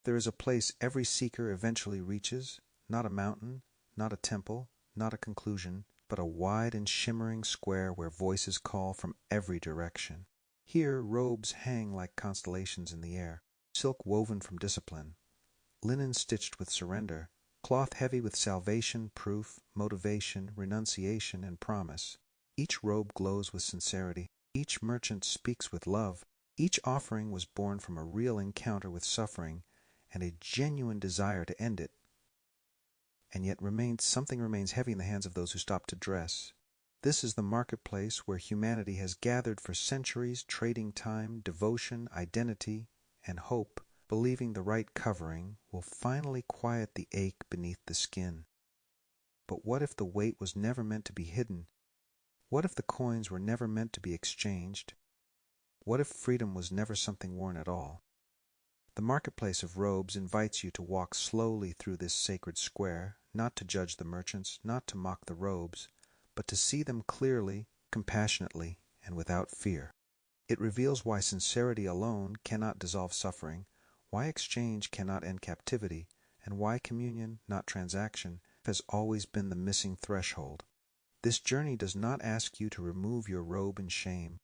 There is a place every seeker eventually reaches, not a mountain, not a temple, not a conclusion, but a wide and shimmering square where voices call from every direction. Here robes hang like constellations in the air, silk woven from discipline, linen stitched with surrender, cloth heavy with salvation, proof, motivation, renunciation, and promise. Each robe glows with sincerity. Each merchant speaks with love. Each offering was born from a real encounter with suffering and a genuine desire to end it. And yet something remains heavy in the hands of those who stop to dress. This is the marketplace where humanity has gathered for centuries, trading time, devotion, identity, and hope, believing the right covering will finally quiet the ache beneath the skin. But what if the weight was never meant to be hidden? What if the coins were never meant to be exchanged? What if freedom was never something worn at all? The marketplace of robes invites you to walk slowly through this sacred square, not to judge the merchants, not to mock the robes, but to see them clearly, compassionately, and without fear. It reveals why sincerity alone cannot dissolve suffering, why exchange cannot end captivity, and why communion, not transaction, has always been the missing threshold. This journey does not ask you to remove your robe in shame.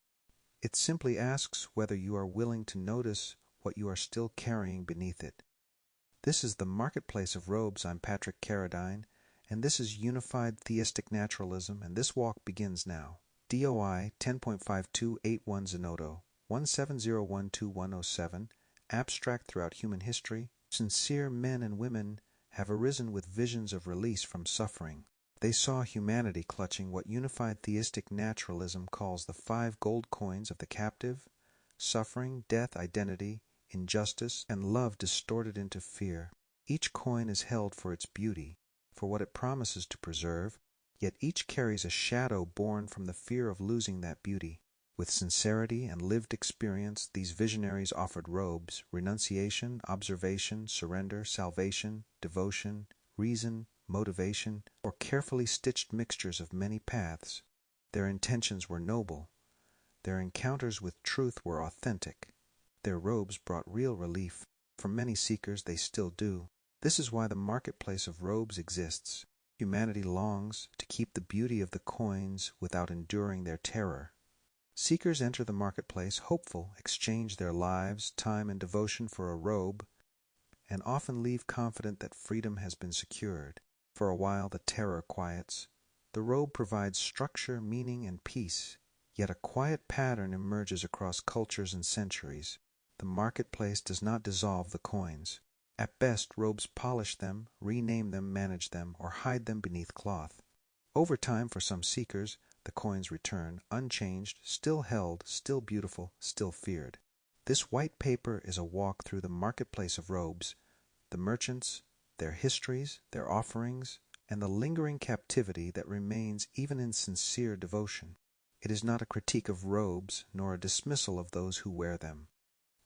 It simply asks whether you are willing to notice what you are still carrying beneath it. This is the Marketplace of Robes. I'm Patrick Carradine, and this is Unified Theistic Naturalism, and this walk begins now. DOI 10.5281 Zenodo 170121107. Abstract throughout human history, sincere men and women have arisen with visions of release from suffering. They saw humanity clutching what unified theistic naturalism calls the 5 gold coins of the captive: suffering, death, identity, injustice, and love distorted into fear. Each coin is held for its beauty, for what it promises to preserve, yet each carries a shadow born from the fear of losing that beauty. With sincerity and lived experience, these visionaries offered robes: renunciation, observation, surrender, salvation, devotion, reason, motivation, or carefully stitched mixtures of many paths. Their intentions were noble. Their encounters with truth were authentic. Their robes brought real relief. For many seekers, they still do. This is why the marketplace of robes exists. Humanity longs to keep the beauty of the coins without enduring their terror. Seekers enter the marketplace hopeful, exchange their lives, time, and devotion for a robe, and often leave confident that freedom has been secured. For a while the terror quiets. The robe provides structure, meaning, and peace, yet a quiet pattern emerges across cultures and centuries. The marketplace does not dissolve the coins. At best, robes polish them, rename them, manage them, or hide them beneath cloth. Over time, for some seekers, the coins return, unchanged, still held, still beautiful, still feared. This white paper is a walk through the marketplace of robes, the merchants, their histories, their offerings, and the lingering captivity that remains even in sincere devotion. It is not a critique of robes, nor a dismissal of those who wear them.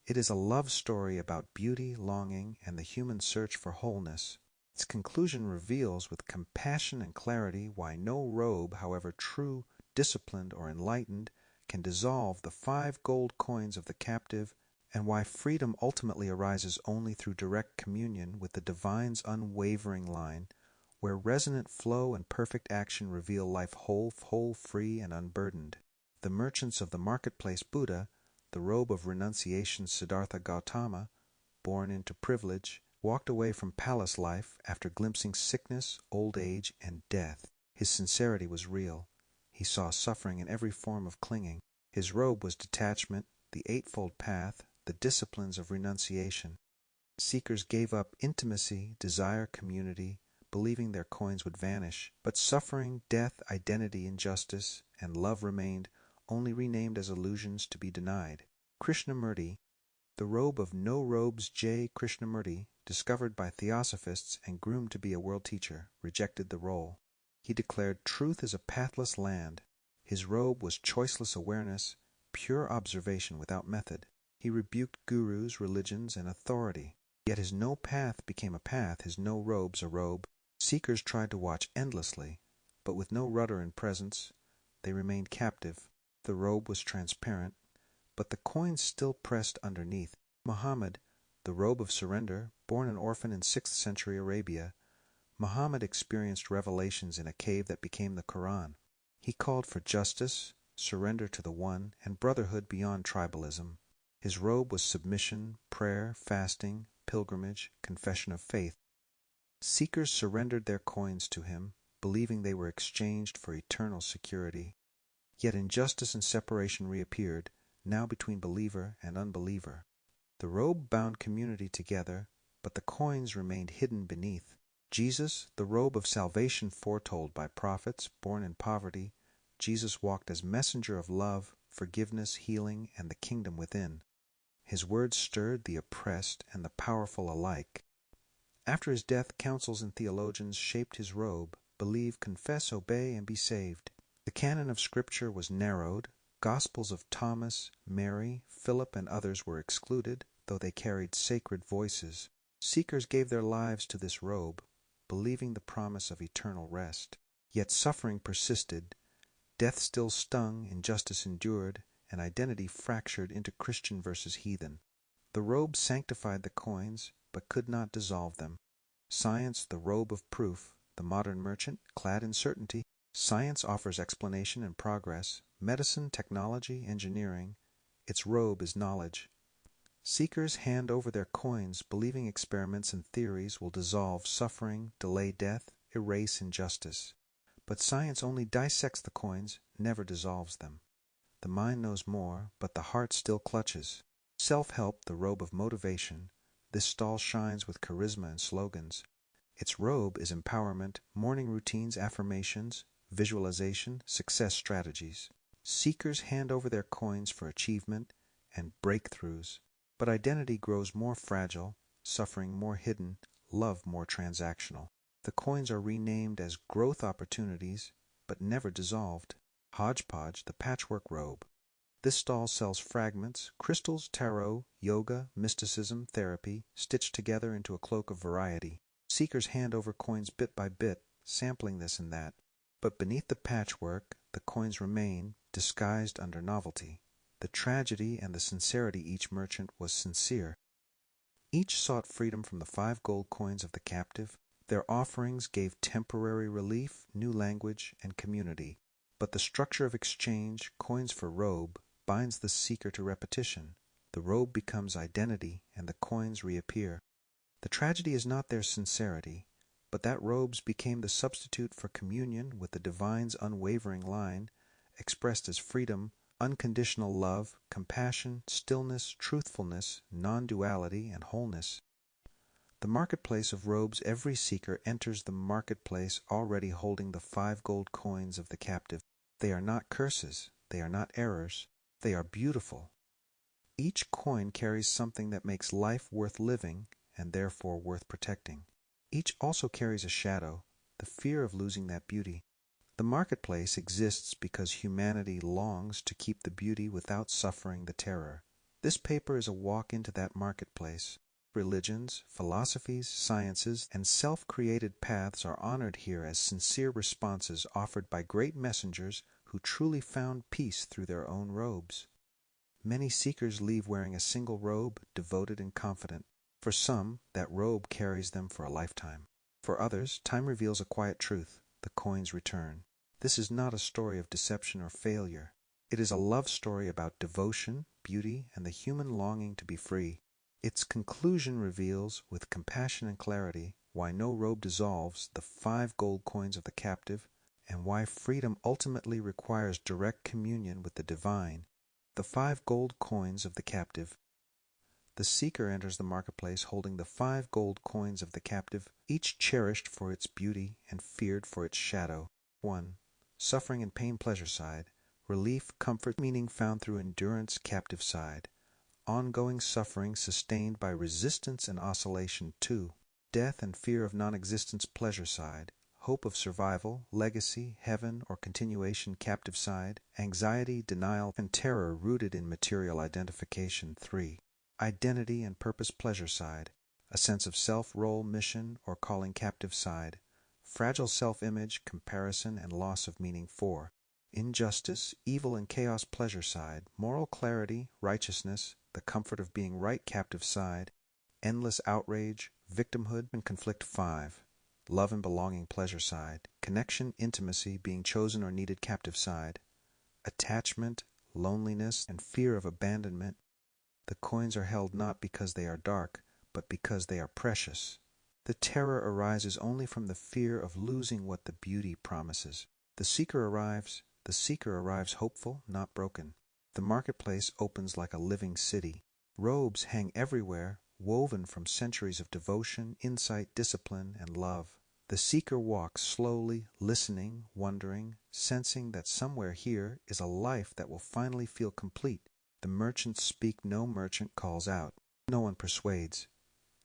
It is a love story about beauty, longing, and the human search for wholeness. Its conclusion reveals with compassion and clarity why no robe, however true, disciplined, or enlightened, can dissolve the 5 gold coins of the captive, and why freedom ultimately arises only through direct communion with the divine's unwavering line, where resonant flow and perfect action reveal life whole, free, and unburdened. The merchants of the marketplace Buddha, the robe of renunciation Siddhartha Gautama, born into privilege, walked away from palace life after glimpsing sickness, old age, and death. His sincerity was real. He saw suffering in every form of clinging. His robe was detachment, the eightfold path, the disciplines of renunciation. Seekers gave up intimacy, desire, community, believing their coins would vanish. But suffering, death, identity, injustice, and love remained, only renamed as illusions to be denied. Krishnamurti, the robe of no robes J. Krishnamurti, discovered by theosophists and groomed to be a world teacher, rejected the role. He declared truth is a pathless land. His robe was choiceless awareness, pure observation without method. He rebuked gurus, religions, and authority. Yet his no path became a path, his no robes a robe. Seekers tried to watch endlessly, but with no rudder in presence, they remained captive. The robe was transparent, but the coins still pressed underneath. Muhammad, the robe of surrender, born an orphan in 6th century Arabia, Muhammad experienced revelations in a cave that became the Quran. He called for justice, surrender to the One, and brotherhood beyond tribalism. His robe was submission, prayer, fasting, pilgrimage, confession of faith. Seekers surrendered their coins to him, believing they were exchanged for eternal security. Yet injustice and separation reappeared, now between believer and unbeliever. The robe bound community together, but the coins remained hidden beneath. Jesus, the robe of salvation foretold by prophets, born in poverty, Jesus walked as messenger of love, forgiveness, healing, and the kingdom within. His words stirred the oppressed and the powerful alike. After his death, councils and theologians shaped his robe, believe, confess, obey, and be saved. The canon of Scripture was narrowed. Gospels of Thomas, Mary, Philip, and others were excluded, though they carried sacred voices. Seekers gave their lives to this robe, believing the promise of eternal rest. Yet suffering persisted. Death still stung, injustice endured, and identity fractured into Christian versus heathen. The robe sanctified the coins, but could not dissolve them. Science, the robe of proof, the modern merchant, clad in certainty. Science offers explanation and progress. Medicine, technology, engineering. Its robe is knowledge. Seekers hand over their coins, believing experiments and theories will dissolve suffering, delay death, erase injustice. But science only dissects the coins, never dissolves them. The mind knows more, but the heart still clutches. Self-help, the robe of motivation. This stall shines with charisma and slogans. Its robe is empowerment, morning routines, affirmations, visualization, success strategies. Seekers hand over their coins for achievement and breakthroughs. But identity grows more fragile, suffering more hidden, love more transactional. The coins are renamed as growth opportunities, but never dissolved. Hodgepodge, the patchwork robe. This stall sells fragments, crystals, tarot, yoga, mysticism, therapy, stitched together into a cloak of variety. Seekers hand over coins bit by bit, sampling this and that. But beneath the patchwork, the coins remain, disguised under novelty. The tragedy and the sincerity each merchant was sincere. Each sought freedom from the 5 gold coins of the captive. Their offerings gave temporary relief, new language, and community. But the structure of exchange, coins for robe, binds the seeker to repetition. The robe becomes identity, and the coins reappear. The tragedy is not their sincerity, but that robes became the substitute for communion with the divine's unwavering line, expressed as freedom, unconditional love, compassion, stillness, truthfulness, non-duality, and wholeness. The marketplace of robes, every seeker enters the marketplace already holding the 5 gold coins of the captive. They are not curses, they are not errors, they are beautiful. Each coin carries something that makes life worth living and therefore worth protecting. Each also carries a shadow, the fear of losing that beauty. The marketplace exists because humanity longs to keep the beauty without suffering the terror. This paper is a walk into that marketplace. Religions, philosophies, sciences, and self-created paths are honored here as sincere responses offered by great messengers who truly found peace through their own robes. Many seekers leave wearing a single robe, devoted and confident. For some, that robe carries them for a lifetime. For others, time reveals a quiet truth. The coins return. This is not a story of deception or failure. It is a love story about devotion, beauty, and the human longing to be free. Its conclusion reveals, with compassion and clarity, why no robe dissolves the 5 gold coins of the captive, and why freedom ultimately requires direct communion with the divine. The 5 gold coins of the captive. The seeker enters the marketplace holding the 5 gold coins of the captive, each cherished for its beauty and feared for its shadow. 1. Suffering and pain pleasure side. Relief, comfort, meaning found through endurance captive side. Ongoing suffering sustained by resistance and oscillation. 2. Death and fear of non-existence pleasure side. Hope of survival, legacy, heaven, or continuation captive side. Anxiety, denial, and terror rooted in material identification. 3. Identity and purpose pleasure side. A sense of self, role, mission, or calling captive side. Fragile self-image, comparison, and loss of meaning. 4. Injustice, evil, and chaos pleasure side. Moral clarity, righteousness, the comfort of being right captive side. endless outrage, victimhood, and conflict. 5. Love and belonging, pleasure side. Connection, intimacy, being chosen or needed, captive side. Attachment, loneliness, and fear of abandonment. The coins are held not because they are dark, but because they are precious. The terror arises only from the fear of losing what the beauty promises. The seeker arrives hopeful, not broken. The marketplace opens like a living city. Robes hang everywhere, woven from centuries of devotion, insight, discipline, and love. The seeker walks slowly, listening, wondering, sensing that somewhere here is a life that will finally feel complete. The merchants speak, no merchant calls out. No one persuades.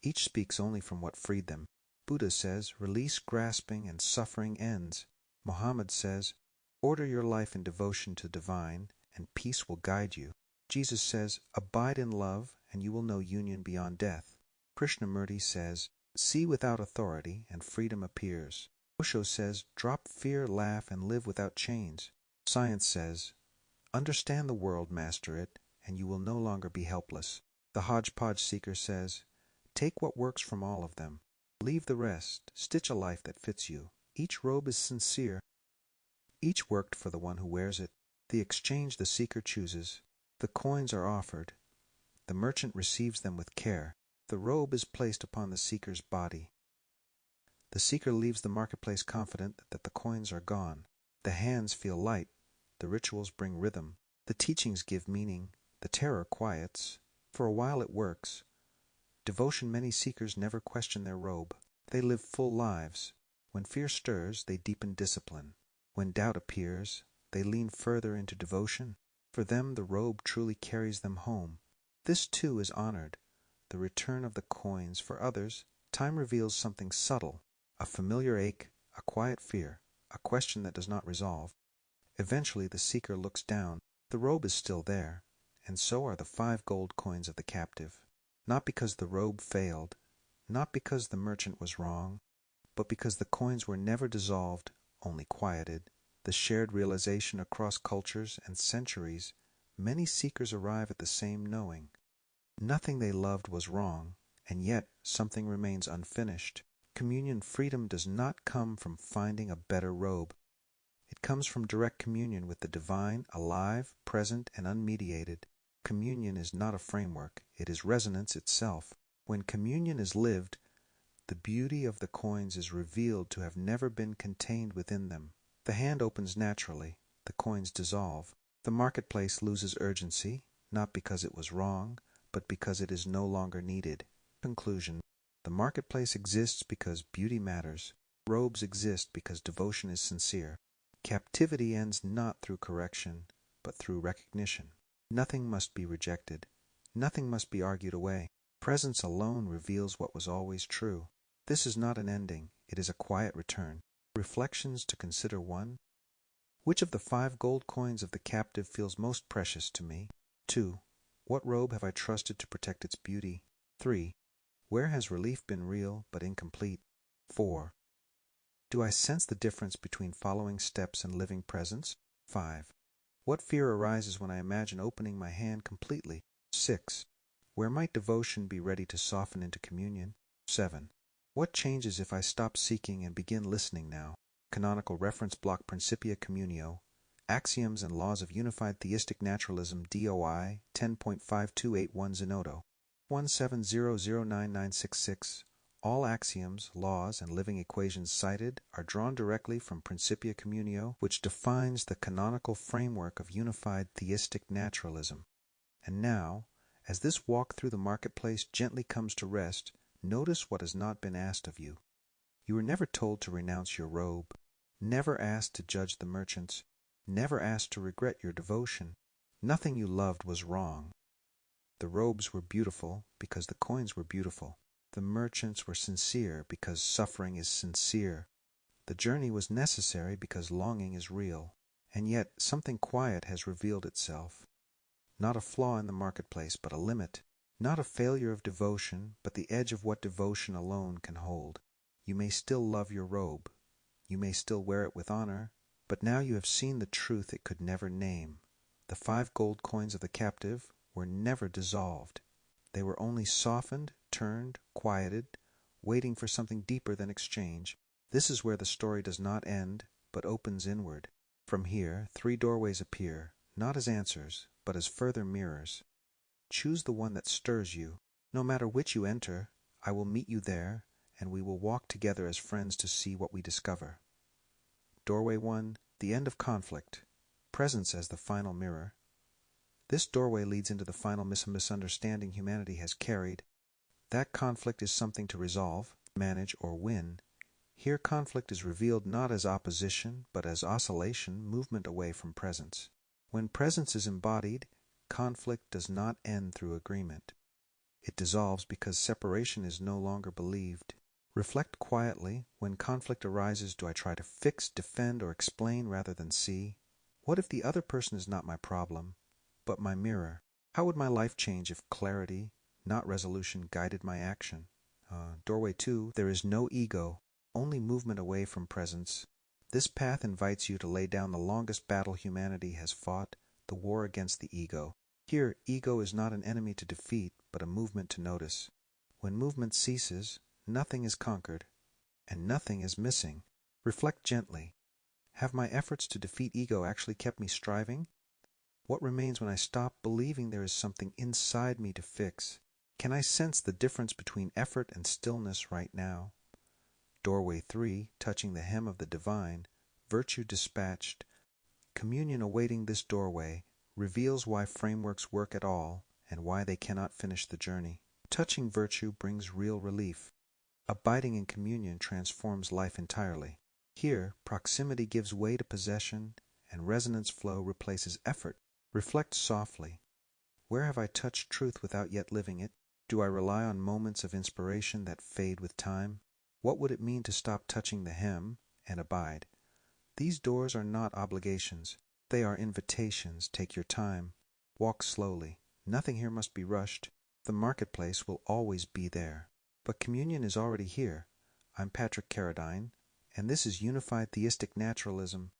Each speaks only from what freed them. Buddha says, release grasping and suffering ends. Muhammad says, order your life in devotion to divine, and peace will guide you. Jesus says, abide in love, and you will know union beyond death. Krishnamurti says, see without authority, and freedom appears. Osho says, drop fear, laugh, and live without chains. Science says, understand the world, master it, and you will no longer be helpless. The hodgepodge seeker says, take what works from all of them. Leave the rest. Stitch a life that fits you. Each robe is sincere. Each worked for the one who wears it. The exchange the seeker chooses. The coins are offered. The merchant receives them with care. The robe is placed upon the seeker's body. The seeker leaves the marketplace confident that the coins are gone. The hands feel light. The rituals bring rhythm. The teachings give meaning. The terror quiets. For a while it works. Devotion, many seekers never question their robe. They live full lives. When fear stirs, they deepen discipline. When doubt appears, they lean further into devotion. For them, the robe truly carries them home. This too is honored. The return of the coins. For others, time reveals something subtle, a familiar ache, a quiet fear, a question that does not resolve. Eventually the seeker looks down. The robe is still there, and so are the 5 gold coins of the captive. Not because the robe failed, not because the merchant was wrong, but because the coins were never dissolved, only quieted. The shared realization across cultures and centuries, many seekers arrive at the same knowing. Nothing they loved was wrong, and yet something remains unfinished. Communion freedom does not come from finding a better robe. It comes from direct communion with the divine, alive, present, and unmediated. Communion is not a framework, it is resonance itself. When communion is lived, the beauty of the coins is revealed to have never been contained within them. The hand opens naturally, the coins dissolve. The marketplace loses urgency, not because it was wrong, but because it is no longer needed. Conclusion. The marketplace exists because beauty matters. Robes exist because devotion is sincere. Captivity ends not through correction, but through recognition. Nothing must be rejected. Nothing must be argued away. Presence alone reveals what was always true. This is not an ending. It is a quiet return. Reflections to consider. 1. Which of the 5 gold coins of the captive feels most precious to me? 2. What robe have I trusted to protect its beauty? 3. Where has relief been real but incomplete? 4. Do I sense the difference between following steps and living presence? 5. What fear arises when I imagine opening my hand completely? 6. Where might devotion be ready to soften into communion? 7. What changes if I stop seeking and begin listening now? Canonical Reference Block Principia Communio, Axioms and Laws of Unified Theistic Naturalism, DOI 10.5281 Zenodo, 170099966. All axioms, laws, and living equations cited are drawn directly from Principia Communio, which defines the canonical framework of unified theistic naturalism. And now, as this walk through the marketplace gently comes to rest, notice what has not been asked of you. You were never told to renounce your robe, never asked to judge the merchants, never asked to regret your devotion. Nothing you loved was wrong. The robes were beautiful because the coins were beautiful. The merchants were sincere because suffering is sincere. The journey was necessary because longing is real. And yet something quiet has revealed itself. Not a flaw in the marketplace, but a limit. Not a failure of devotion, but the edge of what devotion alone can hold. You may still love your robe. You may still wear it with honor, but now you have seen the truth it could never name. The 5 gold coins of the captive were never dissolved. They were only softened, turned, quieted, waiting for something deeper than exchange. This is where the story does not end, but opens inward. From here, 3 doorways appear, not as answers, but as further mirrors. Choose the one that stirs you. No matter which you enter, I will meet you there, and we will walk together as friends to see what we discover. Doorway 1, the end of conflict. Presence as the final mirror. This doorway leads into the final misunderstanding humanity has carried. That conflict is something to resolve, manage, or win. Here conflict is revealed not as opposition, but as oscillation, movement away from presence. When presence is embodied, conflict does not end through agreement. It dissolves because separation is no longer believed. Reflect quietly. When conflict arises, do I try to fix, defend, or explain rather than see? What if the other person is not my problem, but my mirror? How would my life change if clarity, not resolution, guided my action? Doorway 2, there is no ego, only movement away from presence. This path invites you to lay down the longest battle humanity has fought, the war against the ego. Here, ego is not an enemy to defeat, but a movement to notice. When movement ceases, nothing is conquered, and nothing is missing. Reflect gently. Have my efforts to defeat ego actually kept me striving? What remains when I stop believing there is something inside me to fix? Can I sense the difference between effort and stillness right now? Doorway 3, touching the hem of the divine, virtue dispatched. Communion awaiting this doorway reveals why frameworks work at all and why they cannot finish the journey. Touching virtue brings real relief. Abiding in communion transforms life entirely. Here, proximity gives way to possession, and resonance flow replaces effort. Reflect softly. Where have I touched truth without yet living it? Do I rely on moments of inspiration that fade with time? What would it mean to stop touching the hem and abide? These doors are not obligations. They are invitations. Take your time. Walk slowly. Nothing here must be rushed. The marketplace will always be there. But communion is already here. I'm Patrick Carradine, and this is Unified Theistic Naturalism,